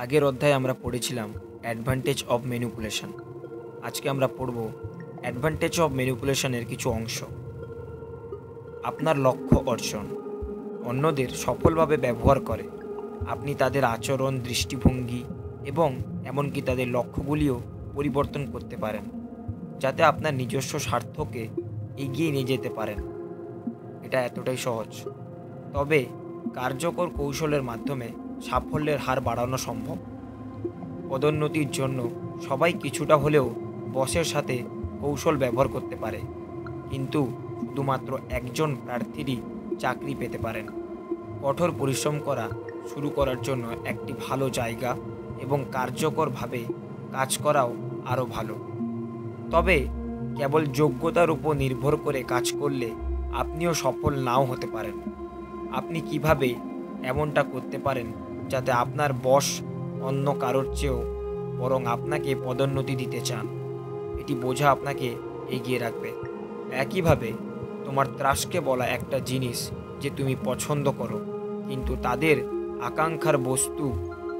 আগের অধ্যায়ে আমরা পড়েছিলাম অ্যাডভান্টেজ অফ ম্যানিপুলেশন। আজকে আমরা পড়ব অ্যাডভান্টেজ অফ ম্যানিপুলেশনের কিছু অংশ। আপনার লক্ষ্য অর্জন। অন্যদের সফলভাবে ব্যবহার করে আপনি তাদের আচরণ, দৃষ্টিভঙ্গি এবং এমনকি তাদের লক্ষ্যগুলিও পরিবর্তন করতে পারেন, যাতে আপনার নিজস্ব স্বার্থকে এগিয়ে নিয়ে যেতে পারেন। এটা এতটাই সহজ, তবে কার্যকর কৌশলের মাধ্যমে সাফল্যের হার বাড়ানো সম্ভব। পদোন্নতির জন্য সবাই কিছুটা হলেও বসের সাথে কৌশল ব্যবহার করতে পারে, কিন্তু শুধুমাত্র একজন প্রার্থীরই চাকরি পেতে পারেন। কঠোর পরিশ্রম করা শুরু করার জন্য একটি ভালো জায়গা এবং কার্যকরভাবে কাজ করাও আরও ভালো। তবে কেবল যোগ্যতার উপর নির্ভর করে কাজ করলে আপনিও সফল নাও হতে পারেন। আপনি কিভাবে এমনটা করতে পারেন যাতে আপনার বস অন্য কারোর চেয়েও বরং আপনাকে পদোন্নতি দিতে চান, এটি বোঝা আপনাকে এগিয়ে রাখবে। একইভাবে তোমার ত্রাসকে বলা একটা জিনিস যে তুমি পছন্দ করো, কিন্তু তাদের আকাঙ্ক্ষার বস্তু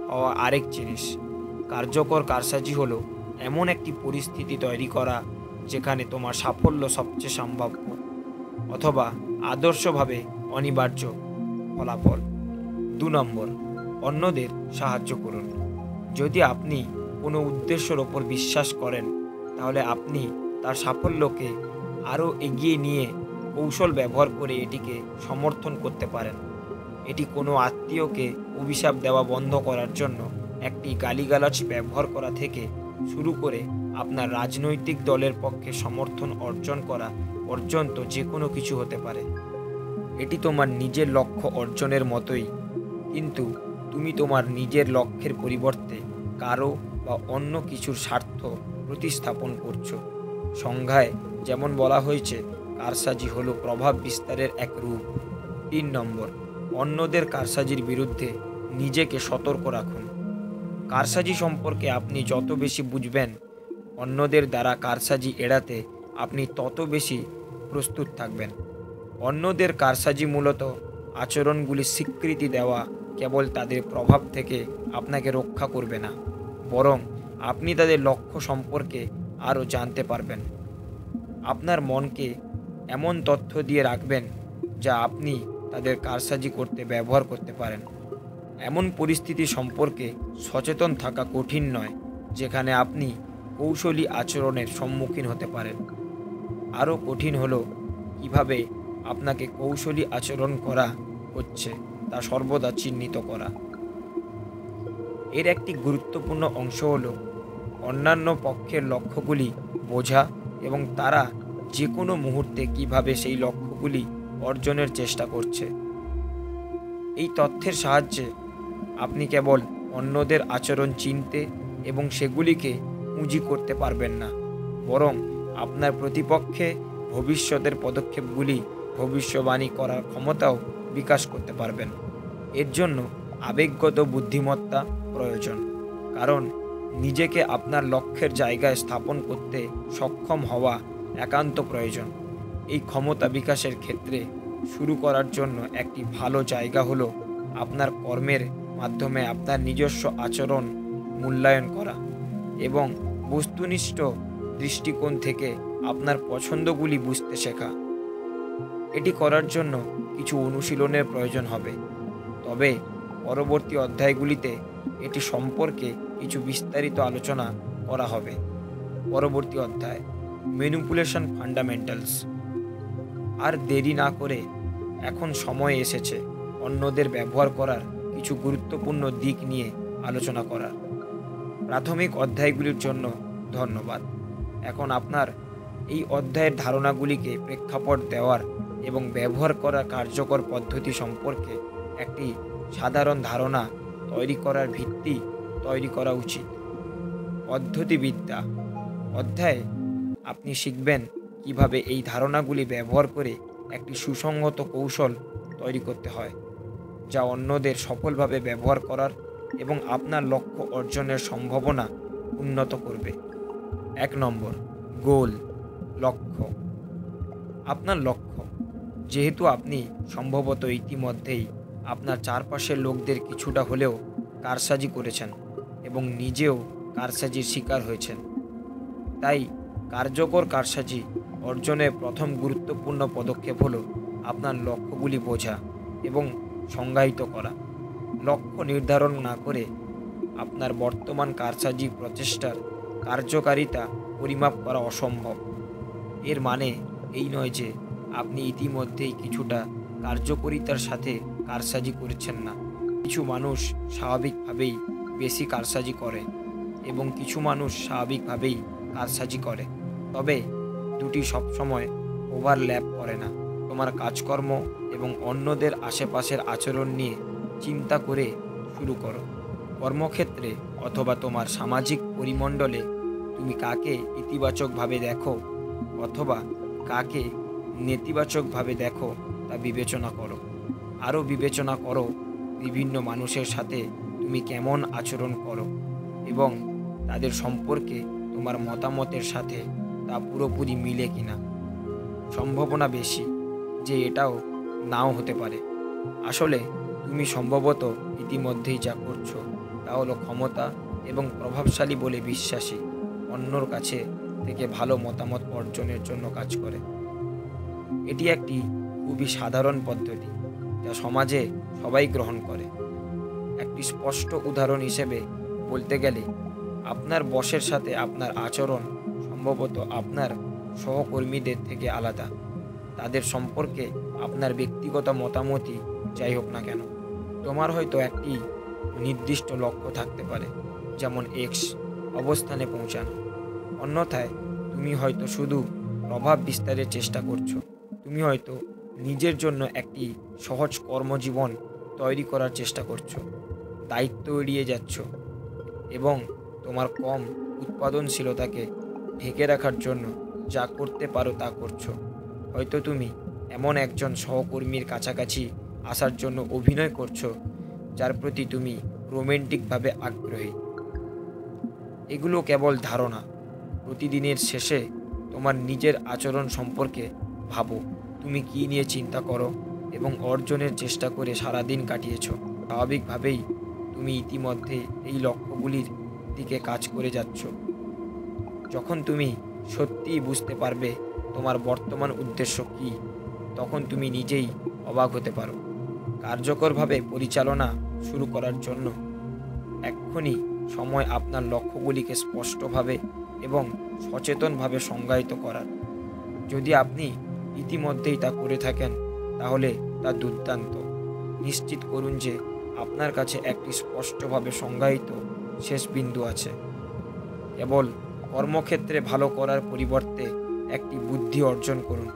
হওয়া আরেক জিনিস। কার্যকর কারসাজি হলো এমন একটি পরিস্থিতি তৈরি করা যেখানে তোমার সাফল্য সবচেয়ে সম্ভাব্য অথবা আদর্শভাবে অনিবার্য ফলাফল। 2 নম্বর, অন্যদের সাহায্য করুন। যদি আপনি কোনো উদ্দেশ্যের ওপর বিশ্বাস করেন, তাহলে আপনি তার সাফল্যকে আরও এগিয়ে নিয়ে কৌশল ব্যবহার করে এটিকে সমর্থন করতে পারেন। এটি কোনো আত্মীয়কে অভিশাপ দেওয়া বন্ধ করার জন্য একটি গালিগালাজ ব্যবহার করা থেকে শুরু করে আপনার রাজনৈতিক দলের পক্ষে সমর্থন অর্জন করা পর্যন্ত যে কোনো কিছু হতে পারে। এটি তোমার নিজের লক্ষ্য অর্জনের মতোই, কিন্তু তুমি তোমার নিজের লক্ষ্যের পরিবর্তে কারো বা অন্য কিছুর স্বার্থ প্রতিস্থাপন করছো। সংজ্ঞায় যেমন বলা হয়েছে, কারসাজি হলো প্রভাব বিস্তারের এক রূপ। 3 নম্বর, অন্যদের কারসাজির বিরুদ্ধে নিজেকে সতর্ক রাখুন। কারসাজি সম্পর্কে আপনি যত বেশি বুঝবেন, অন্যদের দ্বারা কারসাজি এড়াতে আপনি তত বেশি প্রস্তুত থাকবেন। অন্যদের কারসাজি মূলত আচরণগুলি স্বীকৃতি দেওয়া কেবল তাদের প্রভাব থেকে আপনাকে রক্ষা করবে না, বরং আপনি তাদের লক্ষ্য সম্পর্কে আরও জানতে পারবেন। আপনার মনকে এমন তথ্য দিয়ে রাখবেন যা আপনি তাদের কারসাজি করতে ব্যবহার করতে পারেন। এমন পরিস্থিতি সম্পর্কে সচেতন থাকা কঠিন নয়, যেখানে আপনি কৌশলী আচরণের সম্মুখীন হতে পারেন। আরও কঠিন হলো কিভাবে আপনাকে কৌশলী আচরণ করা হচ্ছে তা সর্বদা চিহ্নিত করা। এর একটি গুরুত্বপূর্ণ অংশ হলো অন্যান্য পক্ষের লক্ষ্যগুলি বোঝা এবং তারা যে কোনো মুহূর্তে কিভাবে সেই লক্ষ্যগুলি অর্জনের চেষ্টা করছে। এই তথ্যের সাহায্যে আপনি কেবল অন্যদের আচরণ চিনতে এবং সেগুলিকে পুঁজি করতে পারবেন না, বরং আপনার প্রতিপক্ষে ভবিষ্যতের পদক্ষেপগুলি ভবিষ্যবাণী করার ক্ষমতাও বিকাশ করতে পারবেন। এর জন্য আবেগগত বুদ্ধিমত্তা প্রয়োজন, কারণ নিজেকে আপনার লক্ষ্যের জায়গায় স্থাপন করতে সক্ষম হওয়া একান্ত প্রয়োজন। এই ক্ষমতা বিকাশের ক্ষেত্রে শুরু করার জন্য একটি ভালো জায়গা হলো আপনার কর্মের মাধ্যমে আপনার নিজস্ব আচরণ মূল্যায়ন করা এবং বস্তুনিষ্ঠ দৃষ্টিকোণ থেকে আপনার পছন্দগুলি বুঝতে শেখা। এটি করার জন্য কিছু অনুশীলনের প্রয়োজন হবে, তবে পরবর্তী অধ্যায়গুলিতে এটি সম্পর্কে কিছু বিস্তারিত আলোচনা করা হবে। পরবর্তী অধ্যায়, ম্যানিপুলেশন ফান্ডামেন্টালস। আর দেরি না করে এখন সময় এসেছে অন্যদের ব্যবহার করার কিছু গুরুত্বপূর্ণ দিক নিয়ে আলোচনা করার। প্রাথমিক অধ্যায়গুলির জন্য ধন্যবাদ। এখন আপনার এই অধ্যায়ের ধারণাগুলিকে প্রেক্ষাপট দেওয়ার এবং ব্যবহার করার কার্যকর পদ্ধতি সম্পর্কে একটি সাধারণ ধারণা তৈরি করার ভিত্তি তৈরি করা উচিত। পদ্ধতিবিদ্যা অধ্যায়ে আপনি শিখবেন কিভাবে এই ধারণাগুলি ব্যবহার করে একটি সুসংহত কৌশল তৈরি করতে হয়, যা অন্যদের সফলভাবে ব্যবহার করার এবং আপনার লক্ষ্য অর্জনের সম্ভাবনা উন্নত করবে। 1 নম্বর, গোল, লক্ষ্য। আপনার লক্ষ্য। যেহেতু আপনি সম্ভবত ইতিমধ্যেই আপনার চারপাশের লোকদের কিছুটা হলেও কারসাজি করেছেন, এবং নিজেও কারসাজির শিকার হয়েছেন। তাই কার্যকর কারসাজি অর্জনের প্রথম গুরুত্বপূর্ণ পদক্ষেপ হলো আপনার লক্ষ্যগুলি বোঝা এবং সংজ্ঞায়িত করা। লক্ষ্য নির্ধারণ না করে আপনার বর্তমান কারসাজি প্রচেষ্টার কার্যকারিতা পরিমাপ করা অসম্ভব। এর মানে এই নয় যে আপনি ইতিমধ্যেই কিছুটা কার্যকরিতার সাথে কারসাজি করছেন না। কিছু মানুষ স্বাভাবিকভাবেই বেশি কারসাজি করে এবং কিছু মানুষ স্বাভাবিকভাবেই কারসাজি করে, তবে দুটি সবসময় ওভারল্যাপ করে না। তোমার কাজকর্ম এবং অন্যদের আশেপাশের আচরণ নিয়ে চিন্তা করে শুরু করো। কর্মক্ষেত্রে অথবা তোমার সামাজিক পরিমণ্ডলে তুমি কাকে ইতিবাচকভাবে দেখো অথবা কাকে নেতিবাচকভাবে দেখো তা বিবেচনা করো। আরও বিবেচনা করো বিভিন্ন মানুষের সাথে তুমি কেমন আচরণ করো এবং তাদের সম্পর্কে তোমার মতামতের সাথে তা পুরোপুরি মিলে কিনা। সম্ভাবনা বেশি যে এটাও নাও হতে পারে। আসলে তুমি সম্ভবত ইতিমধ্যেই যা করছো তা হলো ক্ষমতা এবং প্রভাবশালী বলে বিশ্বাসী অন্যর কাছে থেকে ভালো মতামত অর্জনের জন্য কাজ করে। এটি একটি খুবই সাধারণ পদ্ধতি যা সমাজে সবাই গ্রহণ করে। একটি স্পষ্ট উদাহরণ হিসেবে বলতে গেলে আপনার বসের সাথে আপনার আচরণ সম্ভবত আপনার সহকর্মীদের থেকে আলাদা। তাদের সম্পর্কে আপনার ব্যক্তিগত মতামতই যাই হোক না কেন, তোমার হয়তো একটি নির্দিষ্ট লক্ষ্য থাকতে পারে, যেমন এক্স অবস্থানে পৌঁছানো। অন্যথায় তুমি হয়তো শুধু প্রভাব বিস্তারের চেষ্টা করছো। তুমি হয়তো নিজের জন্য একটি সহজ কর্মজীবন তৈরি করার চেষ্টা করছো, দায়িত্ব এড়িয়ে যাচ্ছ এবং তোমার কম উৎপাদনশীলতাকে ঢেকে রাখার জন্য যা করতে পারো তা করছো। হয়তো তুমি এমন একজন সহকর্মীর কাছাকাছি আসার জন্য অভিনয় করছো যার প্রতি তুমি রোমান্টিকভাবে আগ্রহী। এগুলো কেবল ধারণা। প্রতিদিনের শেষে তোমার নিজের আচরণ সম্পর্কে ভাবো। তুমি কী নিয়ে চিন্তা করো এবং অর্জনের চেষ্টা করে সারাদিন কাটিয়েছো। স্বাভাবিকভাবেই তুমি ইতিমধ্যে এই লক্ষ্যগুলির দিকে কাজ করে যাচ্ছ। যখন তুমি সত্যিই বুঝতে পারবে তোমার বর্তমান উদ্দেশ্য কী, তখন তুমি নিজেই অবাক হতে পারো। কার্যকরভাবে পরিচালনা শুরু করার জন্য এক্ষুনি সময় আপনার লক্ষ্যগুলিকে স্পষ্টভাবে এবং সচেতনভাবে সংজ্ঞায়িত করার। যদি আপনি ইতিমধ্যেই তা করে থাকেন তাহলে তা দুর্দান্ত। নিশ্চিত করুন যে আপনার কাছে একটি স্পষ্টভাবে সংজ্ঞায়িত শেষ বিন্দু আছে। কেবল কর্মক্ষেত্রে ভালো করার পরিবর্তে একটি বুদ্ধি অর্জন করুন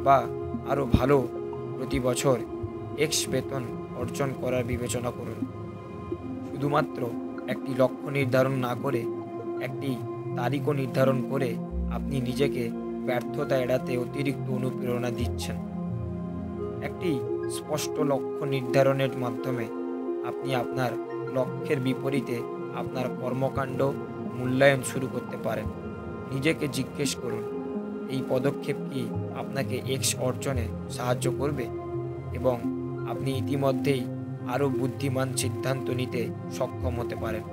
বা আরও ভালো প্রতি বছর এক্স বেতন অর্জন করার বিবেচনা করুন। শুধুমাত্র একটি লক্ষ্য নির্ধারণ না করে একটি তারিখও নির্ধারণ করে আপনি নিজেকে ব্যর্থতা এড়াতে অতিরিক্ত অনুপ্রেরণা দিচ্ছেন। একটি স্পষ্ট লক্ষ্য নির্ধারণের মাধ্যমে আপনি আপনার লক্ষ্যের বিপরীতে আপনার কর্মকাণ্ড মূল্যায়ন শুরু করতে পারেন। নিজেকে জিজ্ঞেস করুন, এই পদক্ষেপ কি আপনাকে এক্স অর্জনে সাহায্য করবে? এবং আপনি ইতিমধ্যেই আরও বুদ্ধিমান সিদ্ধান্ত নিতে সক্ষম হতে পারেন।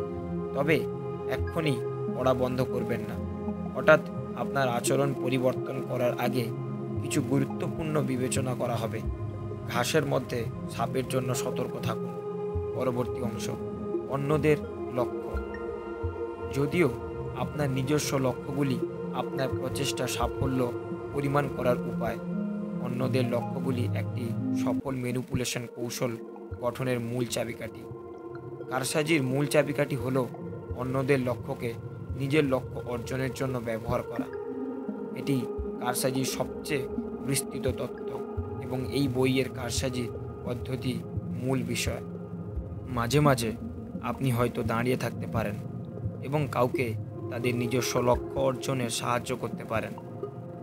তবে এক্ষুনি পড়া বন্ধ করবেন না। হঠাৎ আপনার আচরণ পরিবর্তন করার আগে কিছু গুরুত্বপূর্ণ বিবেচনা করা হবে। ঘাসের মধ্যে সাপের জন্য সতর্ক থাকুন। পরবর্তী অংশ, অন্যদের লক্ষ্য। যদিও আপনার নিজস্ব লক্ষ্যগুলি আপনার প্রচেষ্টা সাফল্য পরিমাণ করার উপায়, অন্যদের লক্ষ্যগুলি একটি সফল ম্যানিপুলেশন কৌশল গঠনের মূল চাবিকাঠি। কারসাজির মূল চাবিকাঠি হলো অন্যদের লক্ষ্যকে নিজের লক্ষ্য অর্জনের জন্য ব্যবহার করা। এটি কারসাজির সবচেয়ে বিস্তৃত তত্ত্ব এবং এই বইয়ের কারসাজি পদ্ধতি মূল বিষয়। মাঝে মাঝে আপনি হয়তো দাঁড়িয়ে থাকতে পারেন এবং কাউকে তাদের নিজস্ব লক্ষ্য অর্জনে সাহায্য করতে পারেন।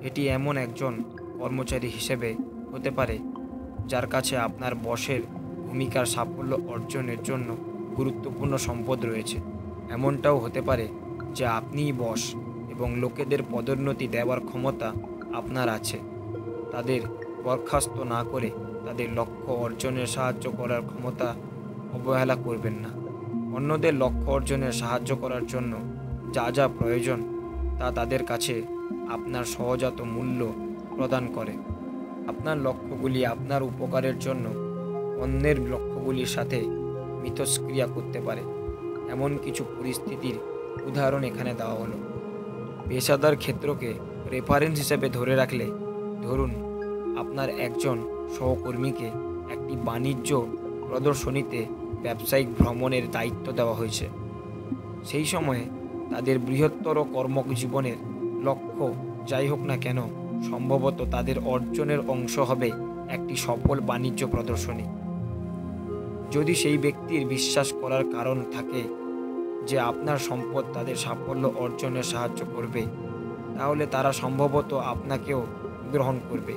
এটি এমন একজন কর্মচারী হিসেবে হতে পারে যার কাছে আপনার বসের ভূমিকার সাফল্য অর্জনের জন্য গুরুত্বপূর্ণ সম্পদ রয়েছে। এমনটাও হতে পারে যে আপনিই বস এবং লোকেদের পদোন্নতি দেওয়ার ক্ষমতা আপনার আছে। তাদের বরখাস্ত না করে তাদের লক্ষ্য অর্জনে সাহায্য করার ক্ষমতা অবহেলা করবেন না। অন্যদের লক্ষ্য অর্জনে সাহায্য করার জন্য যা যা প্রয়োজন তা তাদের কাছে আপনার সহজাত মূল্য প্রদান করে। আপনার লক্ষ্যগুলি আপনার উপকারের জন্য অন্যের লক্ষ্যগুলির সাথে মিথস্ক্রিয়া করতে পারে এমন কিছু পরিস্থিতির উদাহরণ এখানে দেওয়া হলো। পেশাদার ক্ষেত্রকে রেফারেন্স হিসেবে ধরে রাখলে, ধরুন আপনার একজন সহকর্মীকে একটি বাণিজ্য প্রদর্শনীতে ব্যবসায়িক ভ্রমণের দায়িত্ব দেওয়া হয়েছে। সেই সময়ে তাদের বৃহত্তর কর্মজীবনের লক্ষ্য যাই হোক না কেন, সম্ভবত তাদের অর্জনের অংশ হবে একটি সফল বাণিজ্য প্রদর্শনী। যদি সেই ব্যক্তির বিশ্বাস করার কারণ থাকে যে আপনার সম্পদ তাদের সাফল্য অর্জনে সাহায্য করবে, তাহলে তারা সম্ভবত আপনাকেও গ্রহণ করবে।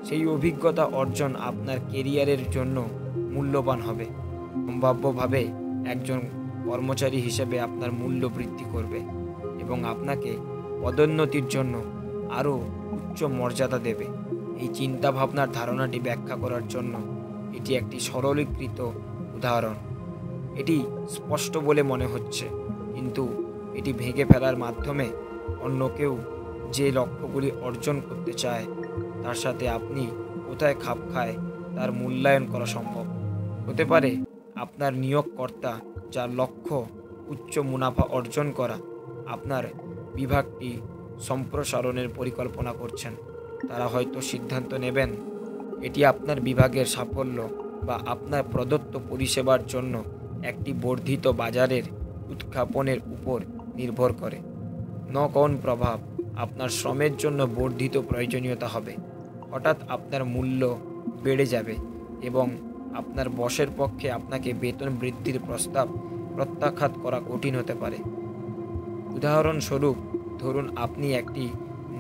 সেই অভিজ্ঞতা অর্জন আপনার কেরিয়ারের জন্য মূল্যবান হবে, সম্ভাব্যভাবে একজন কর্মচারী হিসেবে আপনার মূল্য বৃদ্ধি করবে এবং আপনাকে পদোন্নতির জন্য আরও উচ্চ মর্যাদা দেবে। এই চিন্তাভাবনার ধারণাটি ব্যাখ্যা করার জন্য এটি একটি সরলীকৃত উদাহরণ। এটি স্পষ্ট বলে মনে হচ্ছে, কিন্তু এটি ভেঙে ফেলার মাধ্যমে অন্য কেউ যে লক্ষ্যগুলি অর্জন করতে চায় তার সাথে আপনি কোথায় খাপ খায় তার মূল্যায়ন করা সম্ভব। হতে পারে আপনার নিয়োগকর্তা যার লক্ষ্য উচ্চ মুনাফা অর্জন করা, আপনার বিভাগটি সম্প্রসারণের পরিকল্পনা করছেন। তারা হয়তো সিদ্ধান্ত নেবেন এটি আপনার বিভাগের সাফল্য বা আপনার প্রদত্ত পরিষেবার জন্য একটি বর্ধিত বাজারের উৎক্ষেপণের উপর নির্ভর করে। নক-অন প্রভাব, আপনার শ্রমের জন্য বর্ধিত প্রয়োজনীয়তা হবে। হঠাৎ আপনার মূল্য বেড়ে যাবে এবং আপনার বসের পক্ষে আপনাকে বেতন বৃদ্ধির প্রস্তাব প্রত্যাখ্যান করা কঠিন হতে পারে। উদাহরণস্বরূপ, ধরুন আপনি একটি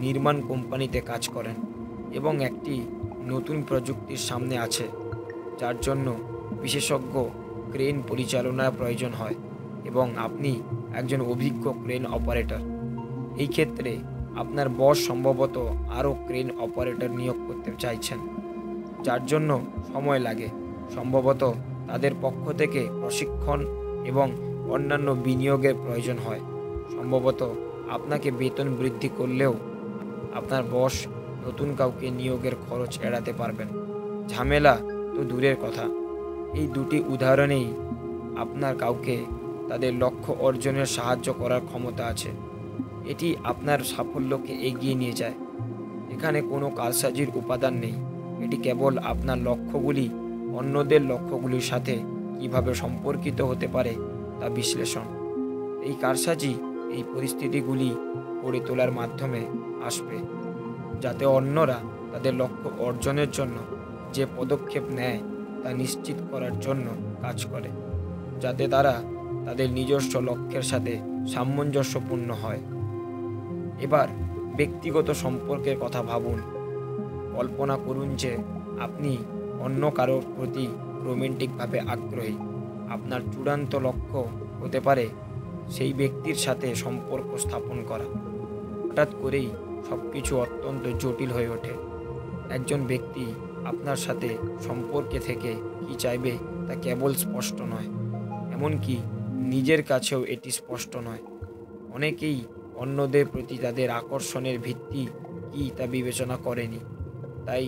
নির্মাণ কোম্পানিতে কাজ করেন এবং একটি নতুন প্রযুক্তির সামনে আছে যার জন্য বিশেষজ্ঞ ক্রেন পরিচালনার প্রয়োজন হয় এবং আপনি একজন অভিজ্ঞ ক্রেন অপারেটর। এই ক্ষেত্রে আপনার বস সম্ভবত আরও ক্রেন অপারেটর নিয়োগ করতে চাইছেন, যার জন্য সময় লাগে। সম্ভবত তাদের পক্ষ থেকে প্রশিক্ষণ এবং অন্যান্য বিনিয়োগের প্রয়োজন হয়। সম্ভবত আপনাকে বেতন বৃদ্ধি করলেও আপনার বস নতুন কাউকে নিয়োগের খরচ এড়াতে পারবেন। ঝামেলা তো দূরের কথা, এই দুটি উদাহরণেই আপনার কাউকে তাদের লক্ষ্য অর্জনের সাহায্য করার ক্ষমতা আছে। এটি আপনার সাফল্যকে এগিয়ে নিয়ে যায়। এখানে কোনো কারসাজির উপাদান নেই, এটি কেবল আপনার লক্ষ্যগুলি অন্যদের লক্ষ্যগুলির সাথে কিভাবে সম্পর্কিত হতে পারে তা বিশ্লেষণ। এই কারসাজি এই পরিস্থিতিগুলি গড়ে তোলার মাধ্যমে আসবে যাতে অন্যরা তাদের লক্ষ্য অর্জনের জন্য যে পদক্ষেপ নেয় তা নিশ্চিত করার জন্য কাজ করে, যাতে তারা তাদের নিজস্ব লক্ষ্যের সাথে সামঞ্জস্যপূর্ণ হয়। এবার ব্যক্তিগত সম্পর্কের কথা ভাবুন। কল্পনা করুন যে আপনি অন্য কারোর প্রতি রোম্যান্টিকভাবে আগ্রহী। আপনার চূড়ান্ত লক্ষ্য হতে পারে সেই ব্যক্তির সাথে সম্পর্ক স্থাপন করা। হঠাৎ করেই সব কিছু অত্যন্ত জটিল হয়ে ওঠে। একজন ব্যক্তি আপনার সাথে সম্পর্কে থেকে কী চাইবে তা কেবল স্পষ্ট নয়, এমনকি নিজের কাছেও এটি স্পষ্ট নয়। অনেকেই অন্যদের প্রতি তাদের আকর্ষণের ভিত্তি কী তা বিবেচনা করেনি। তাই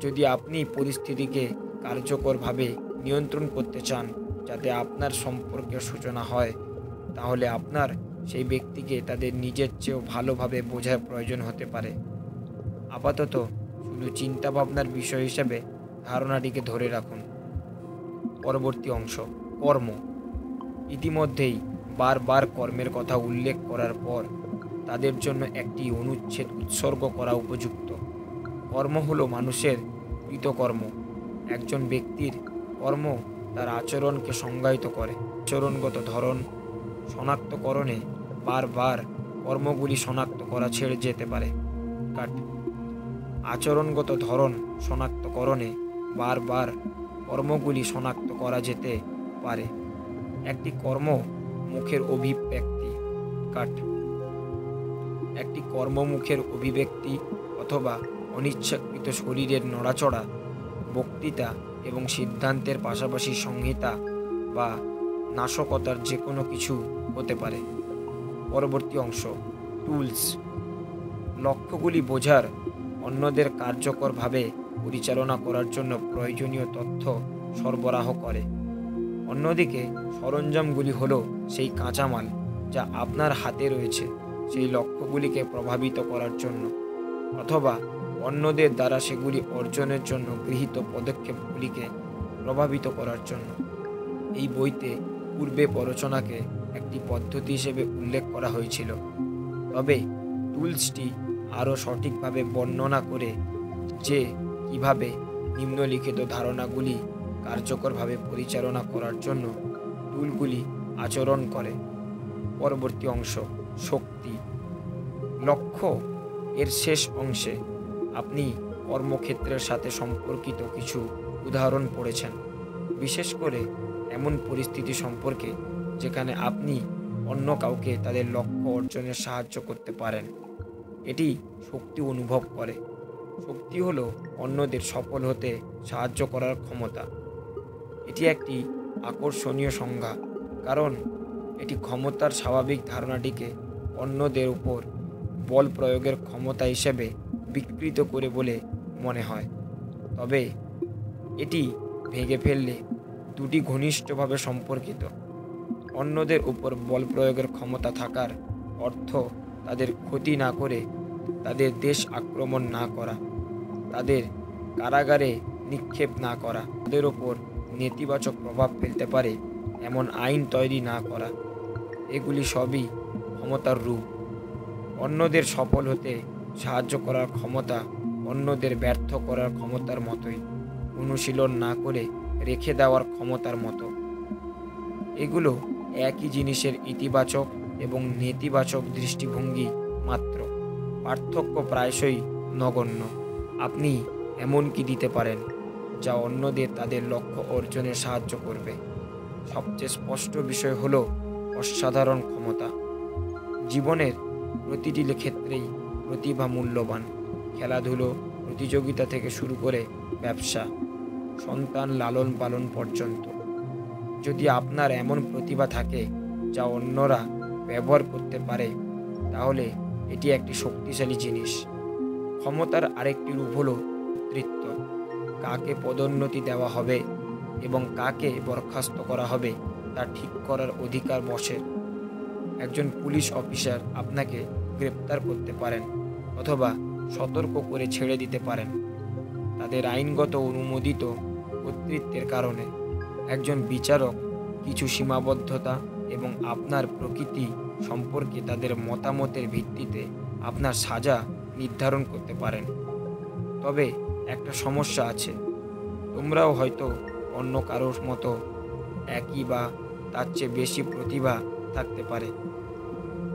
যদি আপনি পরিস্থিতিকে কার্যকরভাবে নিয়ন্ত্রণ করতে চান যাতে আপনার সম্পর্কের সূচনা হয়, তাহলে আপনার সেই ব্যক্তিকে তাদের নিজের চেয়েও ভালোভাবে বোঝার প্রয়োজন হতে পারে। আপাতত শুধু চিন্তাভাবনার বিষয় হিসেবে ধারণাটিকে ধরে রাখুন। পরবর্তী অংশ, কর্ম। ইতিমধ্যেই বারবার কর্মের কথা উল্লেখ করার পর তাদের জন্য একটি অনুচ্ছেদ উৎসর্গ করা উপযুক্ত। কর্ম হলো মানুষের কৃতকর্ম। একজন ব্যক্তির কর্ম তার আচরণকে সংজ্ঞায়িত করে। আচরণগত ধরন শনাক্তকরণে বারবার কর্মগুলি শনাক্ত করা ছেড়ে যেতে পারে। আচরণগত ধরন শনাক্তকরণে বারবার কর্মগুলি শনাক্ত করা যেতে পারে। একটি কর্ম মুখের অভিব্যক্তি একটি কর্মমুখের অভিব্যক্তি অথবা অনিচ্ছাকৃত শরীরের নড়াচড়া, বক্তৃতা এবং সিদ্ধান্তের পাশাপাশি সংহিতা বা নাশকতার যে কোনো কিছু হতে পারে। পরবর্তী অংশ, টুলস। লক্ষ্যগুলি বোঝার, অন্যদের কার্যকরভাবে পরিচালনা করার জন্য প্রয়োজনীয় তথ্য সরবরাহ করে। অন্যদিকে সরঞ্জামগুলি হলো সেই কাঁচামাল যা আপনার হাতে রয়েছে সেই লক্ষ্যগুলিকে প্রভাবিত করার জন্য, অথবা অন্যদের দ্বারা সেগুলি অর্জনের জন্য গৃহীত পদক্ষেপগুলিকে প্রভাবিত করার জন্য। এই বইতে পূর্বে প্ররোচনাকে একটি পদ্ধতি হিসেবে উল্লেখ করা হয়েছিল, তবে টুলসটি আরও সঠিকভাবে বর্ণনা করে যে কিভাবে নিম্নলিখিত ধারণাগুলি কার্যকরভাবে পরিচালনা করার জন্য টুলগুলি আচরণ করে। পরবর্তী অংশ, শক্তি। লক্ষ্য এর শেষ অংশে আপনি কর্মক্ষেত্রের সাথে সম্পর্কিত কিছু উদাহরণ পড়েছেন, বিশেষ করে এমন পরিস্থিতি সম্পর্কে যেখানে আপনি অন্য কাউকে তাদের লক্ষ্য অর্জনে সাহায্য করতে পারেন। এটি শক্তি অনুভব করে। শক্তি হলো অন্যদের সফল হতে সাহায্য করার ক্ষমতা। এটি একটি আকর্ষণীয় সংজ্ঞা, কারণ এটি ক্ষমতার স্বাভাবিক ধারণাটিকে অন্যদের উপর বল প্রয়োগের ক্ষমতা হিসেবে বিকৃত করে বলে মনে হয়। তবে এটি ভেঙে ফেললে দুটি ঘনিষ্ঠভাবে সম্পর্কিত। অন্যদের উপর বল প্রয়োগের ক্ষমতা থাকার অর্থ তাদের ক্ষতি না করে, তাদের দেশ আক্রমণ না করা, তাদের কারাগারে নিক্ষেপ না করা, তাদের ওপর নেতিবাচক প্রভাব ফেলতে পারে এমন আইন তৈরি না করা। এগুলি সবই ক্ষমতার রূপ। অন্যদের সফল হতে সাহায্য করার ক্ষমতা অন্যদের ব্যর্থ করার ক্ষমতার মতোই, অনুশীলন না করে রেখে দেওয়ার ক্ষমতার মতো। এগুলো একই জিনিসের ইতিবাচক এবং নেতিবাচক দৃষ্টিভঙ্গি মাত্র। পার্থক্য প্রায়শই নগণ্য। আপনি এমন কি দিতে পারেন যা অন্যদের তাদের লক্ষ্য অর্জনে সাহায্য করবে? সবচেয়ে স্পষ্ট বিষয় হলো অসাধারণ ক্ষমতা। জীবনের প্রতিটি ক্ষেত্রেই প্রতিভা মূল্যবান। খেলাধুলো, প্রতিযোগিতা থেকে শুরু করে ব্যবসা, সন্তান লালন পালন পর্যন্ত। যদি আপনার এমন প্রতিভা থাকে যা অন্যরা ব্যবহার করতে পারে, তাহলে এটি একটি শক্তিশালী জিনিস। ক্ষমতার আরেকটি রূপ হলো কর্তৃত্ব। কাকে পদোন্নতি দেওয়া হবে এবং কাকে বরখাস্ত করা হবে তা ঠিক করার অধিকার বসে। একজন পুলিশ অফিসার আপনাকে গ্রেপ্তার করতে পারেন অথবা সতর্ক করে ছেড়ে দিতে পারেন তাদের আইনগত অনুমোদিত কর্তৃত্বের কারণে। একজন বিচারক কিছু সীমাবদ্ধতা এবং আপনার প্রকৃতি সম্পর্কে তাদের মতামতের ভিত্তিতে আপনার সাজা নির্ধারণ করতে পারেন। তবে একটা সমস্যা আছে, তোমরাও হয়তো অন্য কারোর মতো একই বা তার চেয়ে বেশি প্রতিভা থাকতে পারে,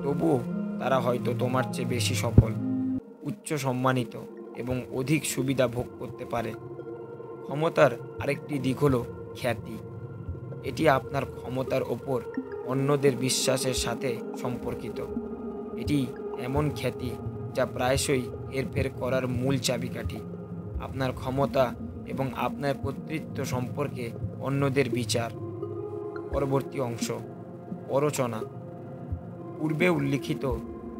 তবুও তারা হয়তো তোমার চেয়ে বেশি সফল, উচ্চ সম্মানিত এবং অধিক সুবিধা ভোগ করতে পারে। ক্ষমতার আরেকটি দিক হলো খ্যাতি। এটি আপনার ক্ষমতার ওপর অন্যদের বিশ্বাসের সাথে সম্পর্কিত। এটি এমন খ্যাতি যা প্রায়শই হেরফের করার মূল চাবিকাঠি। আপনার ক্ষমতা এবং আপনার কর্তৃত্ব সম্পর্কে অন্যদের বিচার। পরবর্তী অংশ, প্ররোচনা। পূর্বে উল্লিখিত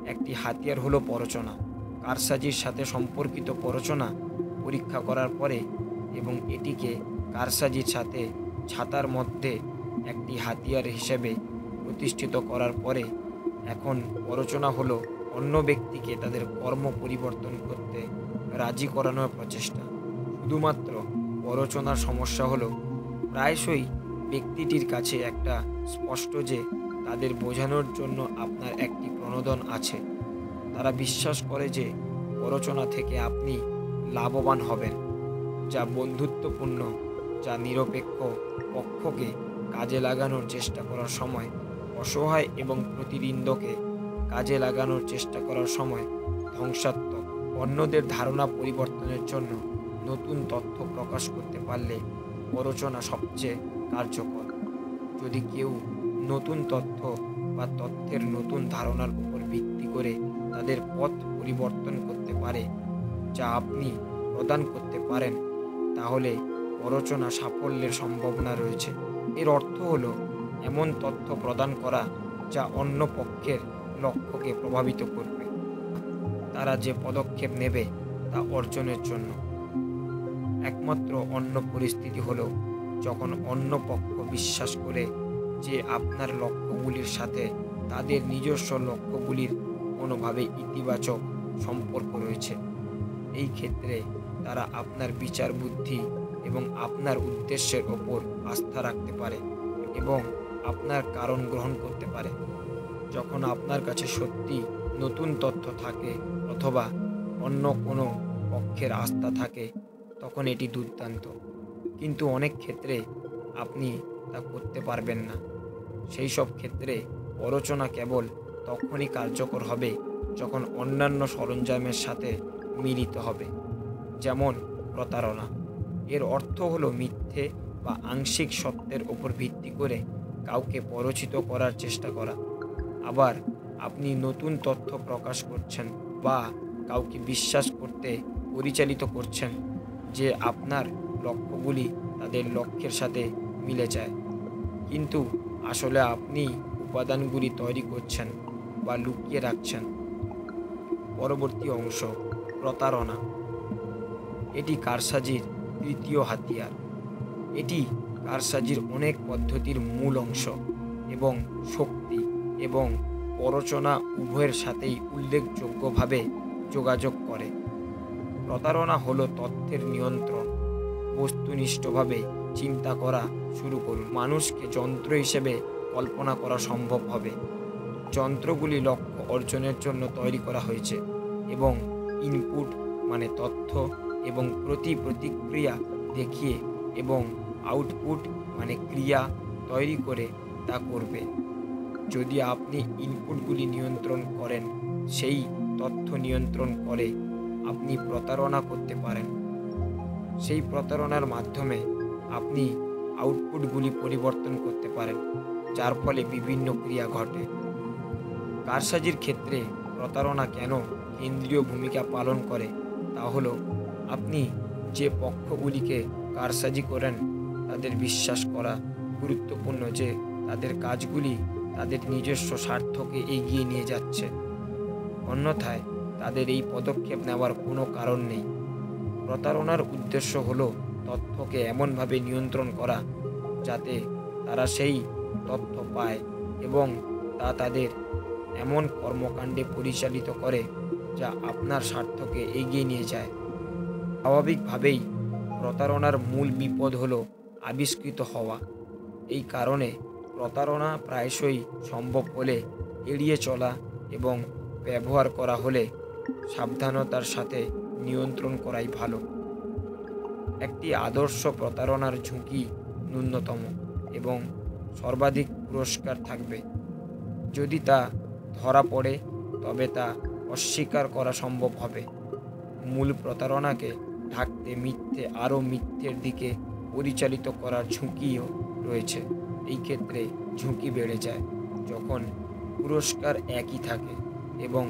একটি হাতিয়ার হলো প্ররোচনা। কারসাজির সাথে সম্পর্কিত প্ররোচনা পরীক্ষা করার পরে এবং এটিকে কারসাজির সাথে ছাতার মধ্যে একটি হাতিয়ার হিসেবে প্রতিষ্ঠিত করার পরে, এখন প্ররোচনা হলো অন্য ব্যক্তিকে তাদের কর্ম পরিবর্তন করতে রাজি করানোর প্রচেষ্টা। শুধুমাত্র প্ররোচনার সমস্যা হলো প্রায়শই ব্যক্তিটির কাছে একটা স্পষ্ট যে তাদের বোঝানোর জন্য আপনার একটি প্রণোদন আছে। তারা বিশ্বাস করে যে প্ররোচনা থেকে আপনি লাভবান হবেন, যা বন্ধুত্বপূর্ণ, যা নিরপেক্ষ পক্ষকে কাজে লাগানোর চেষ্টা করার সময় অসহায় এবং প্রতিদ্বন্দ্বীকে কাজে লাগানোর চেষ্টা করার সময় ধ্বংসাত্মক। অন্যদের ধারণা পরিবর্তনের জন্য নতুন তথ্য প্রকাশ করতে পারলে প্ররোচনা সবচেয়ে কার্যকর। যদি কেউ নতুন তথ্য বা তথ্যের নতুন ধারণার উপর ভিত্তি করে তাদের পথ পরিবর্তন করতে পারে যা আপনি প্রদান করতে পারেন, তাহলে প্ররোচনা সাফল্যের সম্ভাবনা রয়েছে। এর অর্থ হলো এমন তথ্য প্রদান করা যা অন্য পক্ষের লক্ষ্যকে প্রভাবিত করবে। তারা যে পদক্ষেপ নেবে তা অর্জনের জন্য। একমাত্র অন্য পরিস্থিতি হলো যখন অন্য পক্ষ বিশ্বাস করে যে আপনার লক্ষ্যগুলির সাথে তাদের নিজস্ব লক্ষ্যগুলির কোনোভাবে ইতিবাচক সম্পর্ক রয়েছে। এই ক্ষেত্রে তারা আপনার বিচার বুদ্ধি এবং আপনার উদ্দেশ্যের ওপর আস্থা রাখতে পারে এবং আপনার কারণ গ্রহণ করতে পারে। যখন আপনার কাছে সত্যি নতুন তথ্য থাকে অথবা অন্য কোনো পক্ষের আস্থা থাকে, তখন এটি দুর্দান্ত। কিন্তু অনেক ক্ষেত্রে আপনি তা করতে পারবেন না। সেই সব ক্ষেত্রে প্ররোচনা কেবল তখনই কার্যকর হবে যখন অন্যান্য সরঞ্জামের সাথে মিলিত হবে, যেমন প্রতারণা। এর অর্থ হলো মিথ্যে বা আংশিক সত্যের উপর ভিত্তি করে কাউকে প্ররোচিত করার চেষ্টা করা। আবার আপনি নতুন তথ্য প্রকাশ করছেন বা কাউকে বিশ্বাস করতে পরিচালিত করছেন যে আপনার লক্ষ্যগুলি তাদের লক্ষ্যের সাথে মিলে যায়, কিন্তু আসলে আপনি উপাদানগুলি তৈরি করছেন বা লুকিয়ে রাখছেন। পরবর্তী অংশ, প্রতারণা। এটি কারসাজির তৃতীয় হাতিয়ার। এটি কারসাজির অনেক পদ্ধতির মূল অংশ এবং শক্তি এবং প্ররোচনা উভয়ের সাথেই উল্লেখযোগ্যভাবে যোগাযোগ করে। প্রতারণা হলো তথ্যের নিয়ন্ত্রণ। বস্তুনিষ্ঠভাবে চিন্তা করা শুরু করুন। মানুষকে যন্ত্র হিসেবে কল্পনা করা সম্ভব হবে। যন্ত্রগুলি লক্ষ্য অর্জনের জন্য তৈরি করা হয়েছে এবং ইনপুট মানে তথ্য এবং প্রতিক্রিয়া দেখিয়ে এবং আউটপুট মানে ক্রিয়া তৈরি করে তা করবে। যদি আপনি ইনপুটগুলি নিয়ন্ত্রণ করেন, সেই তথ্য নিয়ন্ত্রণ করে আপনি প্রতারণা করতে পারেন। সেই প্রতারণার মাধ্যমে আপনি আউটপুটগুলি পরিবর্তন করতে পারেন, যার ফলে বিভিন্ন ক্রিয়া ঘটে। কারসাজির ক্ষেত্রে প্রতারণা কেন কেন্দ্রীয় ভূমিকা পালন করে তা হলো, আপনি যে পক্ষগুলিকে কারসাজি করেন তাদের বিশ্বাস করা গুরুত্বপূর্ণ যে তাদের কাজগুলি তাদের নিজস্ব স্বার্থকে এগিয়ে নিয়ে যাচ্ছে। অন্যথায় তাদের এই পদক্ষেপ নেওয়ার কোনো কারণ নেই। প্রতারণার উদ্দেশ্য হলো তথ্যকে এমনভাবে নিয়ন্ত্রণ করা যাতে তারা সেই তথ্য পায় এবং তা তাদের এমন কর্মকাণ্ডে পরিচালিত করে যা আপনার স্বার্থকে এগিয়ে নিয়ে যায়। স্বাভাবিকভাবেই প্রতারণার মূল বিপদ হলো আবিষ্কৃত হওয়া। এই কারণে প্রতারণা প্রায়শই সম্ভব হলে এড়িয়ে চলা এবং ব্যবহার করা হলে সাবধানতার সাথে নিয়ন্ত্রণ করাই ভালো। একটি আদর্শ প্রতারণার ঝুঁকি ন্যূনতম এবং সর্বাধিক পুরস্কার থাকবে। যদি তা ধরা পড়ে তবে তা অস্বীকার করা সম্ভব হবে। মূল প্রতারণাকে ঢাকতে আরও মিথ্যের দিকে পরিচালিত করার ঝুঁকিও রয়েছে। এই ক্ষেত্রে ঝুঁকি বেড়ে যায় যখন পুরস্কার একই থাকে এবং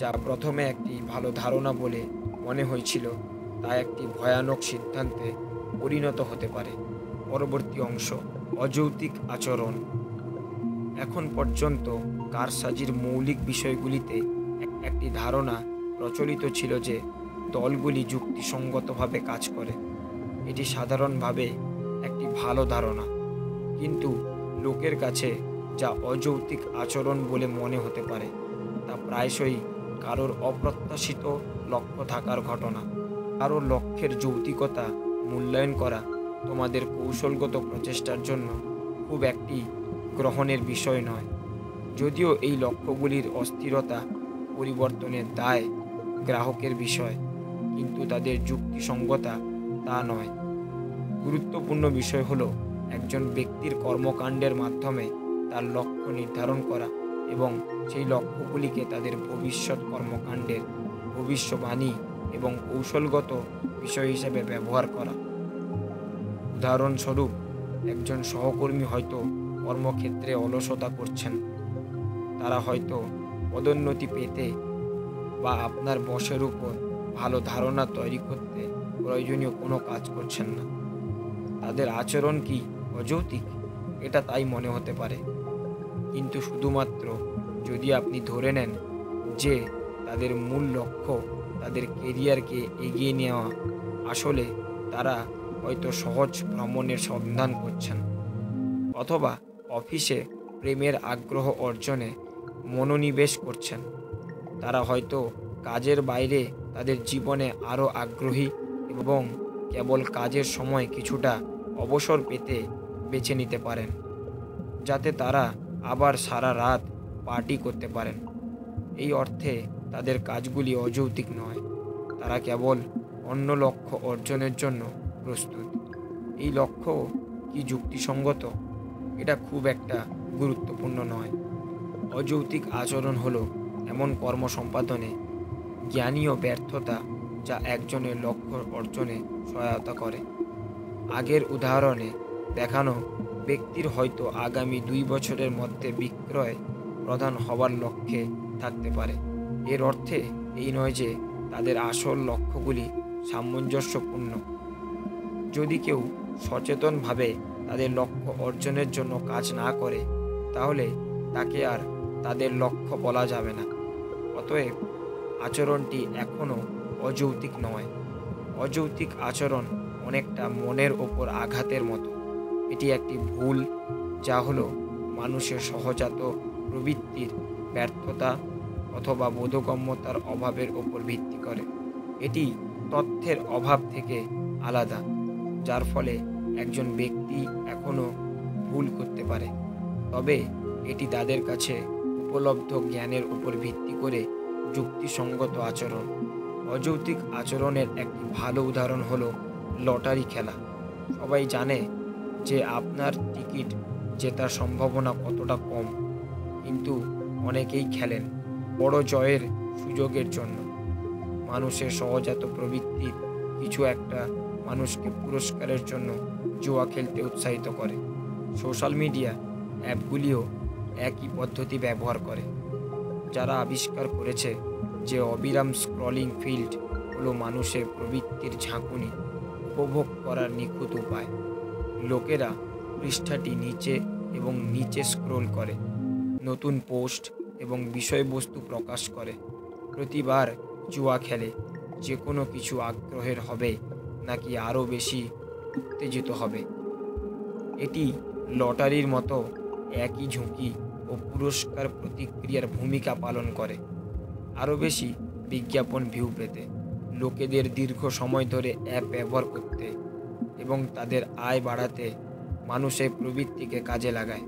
যা প্রথমে একটি ভালো ধারণা বলে মনে হয়েছিল তা একটি ভয়ানক সিদ্ধান্তে পরিণত হতে পারে। পরবর্তী অংশ, অযৌক্তিক আচরণ। এখন পর্যন্ত কারসাজির মৌলিক বিষয়গুলিতে একটি ধারণা প্রচলিত ছিল যে দলগুলি যুক্তিসঙ্গতভাবে কাজ করে। এটি সাধারণভাবে একটি ভালো ধারণা, কিন্তু লোকের কাছে যা অযৌক্তিক আচরণ বলে মনে হতে পারে তা প্রায়শই কারোর অপ্রত্যাশিত লক্ষ্য থাকার ঘটনা। কারোর লক্ষ্যের যৌক্তিকতা মূল্যায়ন করা তোমাদের কৌশলগত প্রচেষ্টার জন্য খুব একটি গ্রহণের বিষয় নয়। যদিও এই লক্ষ্যগুলির অস্থিরতা পরিবর্তনের দায় গ্রাহকের বিষয়, কিন্তু তাদের যুক্তিসঙ্গতা তা নয়। গুরুত্বপূর্ণ বিষয় হলো একজন ব্যক্তির কর্মকাণ্ডের মাধ্যমে তার লক্ষ্য নির্ধারণ করা এবং সেই লক্ষ্যগুলিকে তাদের ভবিষ্যৎ কর্মকাণ্ডের ভবিষ্যবাণী এবং কৌশলগত বিষয় হিসেবে ব্যবহার করা। উদাহরণস্বরূপ, একজন সহকর্মী হয়তো কর্মক্ষেত্রে অলসতা করছেন। তারা হয়তো পদোন্নতি পেতে বা আপনার বসের উপর ভালো ধারণা তৈরি করতে প্রয়োজনীয় কোনো কাজ করছেন না। তাদের আচরণ কি অযৌক্তিক? এটা তাই মনে হতে পারে, কিন্তু শুধুমাত্র যদি আপনি ধরে নেন যে তাদের মূল লক্ষ্য তাদের কেরিয়ারকে এগিয়ে নেওয়া, আসলে তারা হয়তো সহজ ভ্রমণের সন্ধান করছেন, অথবা অফিসে প্রেমের আগ্রহ অর্জনে মনোনিবেশ করছেন। তারা হয়তো কাজের বাইরে তাদের জীবনে আরও আগ্রহী এবং কেবল কাজের সময় কিছুটা অবসর পেতে বেছে নিতে পারেন, যাতে তারা আবার সারা রাত পার্টি করতে পারেন। এই অর্থে তাদের কাজগুলি অযৌক্তিক নয়, তারা কেবল অন্য লক্ষ্য অর্জনের জন্য প্রস্তুত। এই লক্ষ্য কি যুক্তিসঙ্গত? এটা খুব একটা গুরুত্বপূর্ণ নয়। অযৌক্তিক আচরণ হলো এমন কর্ম সম্পাদনে জ্ঞানী ও ব্যর্থতা যা একজনের লক্ষ্য অর্জনে সহায়তা করে। আগের উদাহরণে দেখানো ব্যক্তির হয়তো আগামী 2 বছরের মধ্যে বিক্রয় প্রধান হবার লক্ষ্যে থাকতে পারে। এর অর্থে এই নয় যে তাদের আসল লক্ষ্যগুলি সামঞ্জস্যপূর্ণ। যদি কেউ সচেতনভাবে তাদের লক্ষ্য অর্জনের জন্য কাজ না করে, তাহলে তাকে আর তাদের লক্ষ্য বলা যাবে না। অতএব আচরণটি এখনও অযৌক্তিক নয়। অযৌক্তিক আচরণ অনেকটা মনের ওপর আঘাতের মতো। এটি একটি ভুল, যা হলো মানুষের সহজাত প্রবৃত্তির ব্যর্থতা অথবা বোধগম্যতার অভাবের ওপর ভিত্তি করে। এটি তথ্যের অভাব থেকে আলাদা, যার ফলে একজন ব্যক্তি এখনও ভুল করতে পারে, তবে এটি তাদের কাছে উপলব্ধ জ্ঞানের উপর ভিত্তি করে যুক্তিসঙ্গত আচরণ। অযৌক্তিক আচরণের একটি ভালো উদাহরণ হলো লটারি খেলা। সবাই জানে যে আপনার টিকিট জেতার সম্ভাবনা কতটা কম, কিন্তু অনেকেই খেলেন বড় জয়ের সুযোগের জন্য। মানুষের সহজাত প্রবৃত্তির কিছু একটা মানুষকে পুরস্কারের জন্য জুয়া খেলতে উৎসাহিত করে। সোশ্যাল মিডিয়া অ্যাপগুলিও একই পদ্ধতি ব্যবহার করে। যারা আবিষ্কার করেছে যে অবিরাম স্ক্রলিং ফিল্ড হলো মানুষের প্রবৃত্তির ঝাঁকুনি উপভোগ করার নিখুঁত উপায়। লোকেরা পৃষ্ঠাটি নিচে এবং নিচে স্ক্রোল করে, নতুন পোস্ট এবং বিষয়বস্তু প্রকাশ করে। প্রতিবার জুয়া খেলে যে কোনো কিছু আগ্রহের হবে নাকি আরও বেশি উত্তেজিত হবে। এটি লটারির মতো একই ঝুঁকি ও পুরস্কার প্রতিক্রিয়ার ভূমিকা পালন করে। আরও বেশি বিজ্ঞাপন ভিউ পেতে, লোকেদের দীর্ঘ সময় ধরে অ্যাপ ব্যবহার করতে এবং তাদের আয় বাড়াতে মানুষ এই প্রবৃত্তিকে কাজে লাগায়।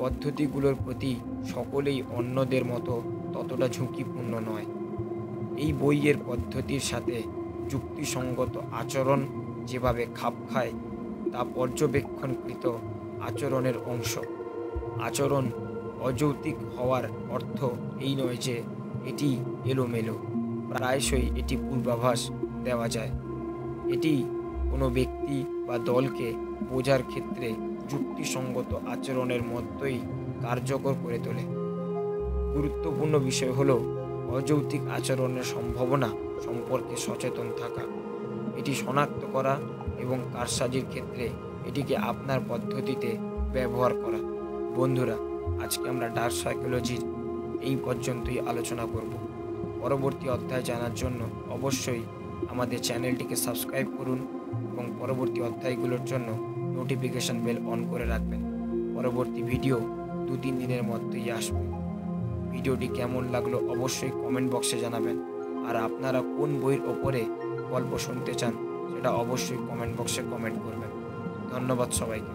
পদ্ধতিগুলোর প্রতি সকলেই অন্যদের মতো ততটা ঝুঁকিপূর্ণ নয়। এই বইয়ের পদ্ধতির সাথে যুক্তিসঙ্গত আচরণ যেভাবে খাপ খায় তা পর্যবেক্ষণকৃত আচরণের অংশ। আচরণ অযৌক্তিক হওয়ার অর্থ এই নয় যে এটি এলোমেলো। প্রায়শই এটি পূর্বাভাস দেওয়া যায়। এটি কোনো ব্যক্তি বা দলকে বোঝার ক্ষেত্রে যুক্তিসঙ্গত আচরণের মতোই কার্যকর করে তোলে। গুরুত্বপূর্ণ বিষয় হলো অযৌক্তিক আচরণের সম্ভাবনা সম্পর্কে সচেতন থাকা, এটি শনাক্ত করা এবং কারসাজির ক্ষেত্রে এটিকে আপনার পদ্ধতিতে ব্যবহার করা। বন্ধুরা, আজকে আমরা ডার্ক সাইকোলজির এই পর্যন্তই আলোচনা করব। পরবর্তী অধ্যায় জানার জন্য অবশ্যই আমাদের চ্যানেলটিকে সাবস্ক্রাইব করুন এবং পরবর্তী অধ্যায়গুলোর জন্য নোটিফিকেশন বেল অন করে রাখবেন। পরবর্তী ভিডিও 2-3 দিনের মধ্যেই আসবে। ভিডিওটি কেমন লাগলো অবশ্যই কমেন্ট বক্সে জানাবেন, আর আপনারা কোন বইয়ের ওপরে গল্প শুনতে চান সেটা অবশ্যই কমেন্ট বক্সে কমেন্ট করবেন। ধন্যবাদ সবাইকে।